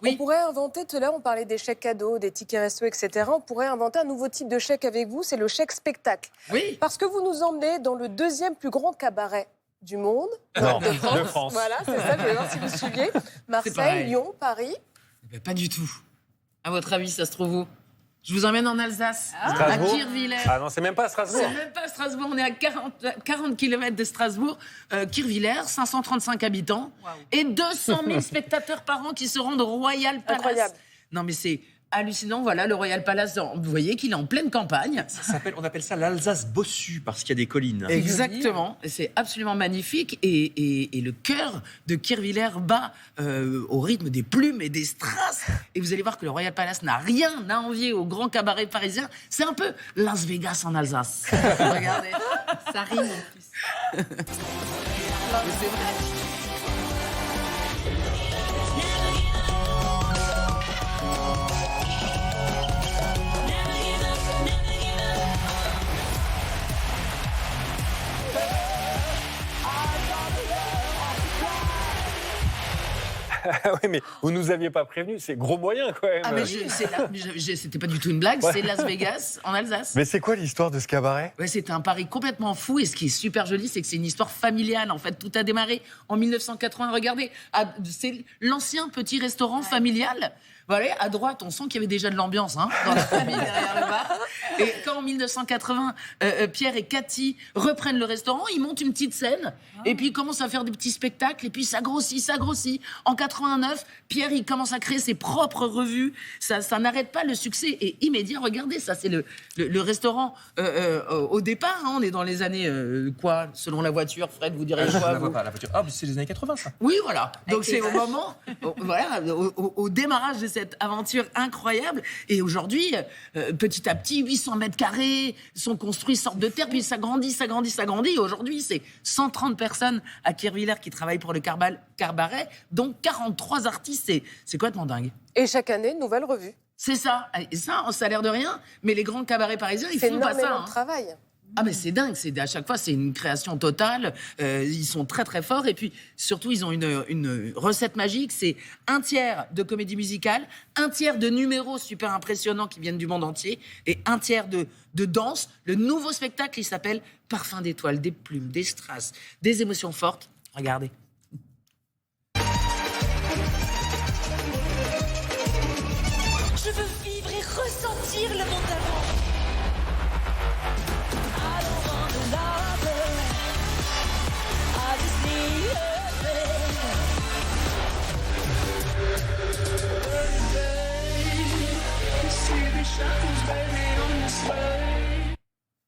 Oui. On pourrait inventer, tout à l'heure on parlait des chèques cadeaux, des tickets resto, etc. On pourrait inventer un nouveau type de chèque avec vous, c'est le chèque spectacle. Oui. Parce que vous nous emmenez dans le deuxième plus grand cabaret du monde. Non, de France. de France. Voilà, c'est ça, je vais voir si vous suiviez. Marseille, pareil. Lyon, Paris. Ben, pas du tout. À votre avis, ça se trouve où? Je vous emmène en Alsace, à Strasbourg. Kirchwiller. Ah non, c'est même pas à Strasbourg. C'est même pas à Strasbourg, on est à 40 km de Strasbourg. Kirchwiller, 535 habitants et 200 000 spectateurs par an qui se rendent au Royal Palace. Incroyable. Non mais c'est hallucinant, voilà, le Royal Palace, vous voyez qu'il est en pleine campagne. On appelle ça l'Alsace bossue parce qu'il y a des collines. Exactement, et c'est absolument magnifique et le cœur de Kirchwiller bat au rythme des plumes et des strass. Et vous allez voir que le Royal Palace n'a rien à envier au grand cabaret parisien. C'est un peu Las Vegas en Alsace. Regardez, ça rime en plus. Mais c'est vrai. Oui, mais vous nous aviez pas prévenu, c'est gros moyen quand même. Ah mais c'était pas du tout une blague, Ouais. c'est Las Vegas en Alsace. Mais c'est quoi l'histoire de ce cabaret? Ouais, c'était un pari complètement fou et ce qui est super joli, c'est que c'est une histoire familiale. En fait, tout a démarré en 1980. Regardez, c'est l'ancien petit restaurant familial. Voilà, à droite, on sent qu'il y avait déjà de l'ambiance dans la famille derrière le bar. Et quand en 1980, Pierre et Cathy reprennent le restaurant, ils montent une petite scène et puis ils commencent à faire des petits spectacles et puis ça grossit, ça grossit. En 89, Pierre, il commence à créer ses propres revues. Ça n'arrête pas, le succès est immédiat. Regardez, ça c'est le restaurant au départ. On est dans les années quoi, selon la voiture, Fred, vous direz Je quoi la vois vous pas, la voiture. Ah, mais c'est les années 80, ça. Oui, voilà. Donc c'est au moment, au démarrage de cette aventure incroyable. Et aujourd'hui, petit à petit, 800 mètres carrés sont construits, sortent de terre, puis ça grandit, ça grandit, ça grandit. Et aujourd'hui, c'est 130 personnes à Kirchwiller qui travaillent pour le cabaret, dont 43 artistes. C'est complètement dingue. Et chaque année, une nouvelle revue. C'est ça. Et ça a l'air de rien, mais les grands cabarets parisiens, ils C'est font pas ça. énormément de travail. Ah mais c'est dingue, à chaque fois c'est une création totale, ils sont très très forts et puis surtout ils ont une recette magique, c'est un tiers de comédie musicale, un tiers de numéros super impressionnants qui viennent du monde entier et un tiers de danse. Le nouveau spectacle il s'appelle Parfum d'étoiles, des plumes, des strass, des émotions fortes. Regardez. Je veux vivre et ressentir le monde d'avant. I don't wanna love it. I just need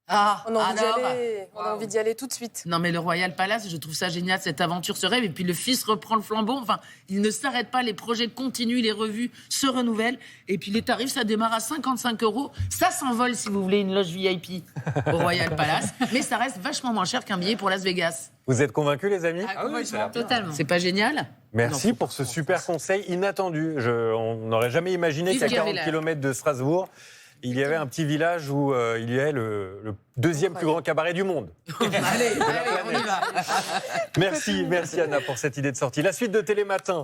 Ah, On a envie d'y alors aller. On a envie d'y aller tout de suite. Non mais le Royal Palace, je trouve ça génial, cette aventure se rêve. Et puis le fils reprend le flambeau. Enfin, il ne s'arrête pas, les projets continuent, les revues se renouvellent. Et puis les tarifs, ça démarre à 55 €. Ça s'envole si vous voulez une loge VIP au Royal Palace. Mais ça reste vachement moins cher qu'un billet pour Las Vegas. Vous êtes convaincus, les amis? Totalement. C'est pas génial? Merci pour ce super conseil inattendu. On n'aurait jamais imaginé Vive qu'à 40 Kirchwiller. km de Strasbourg, il y avait un petit village où il y avait le deuxième plus grand cabaret du monde. Allez, on y va. Merci Anna pour cette idée de sortie. La suite de Télématin.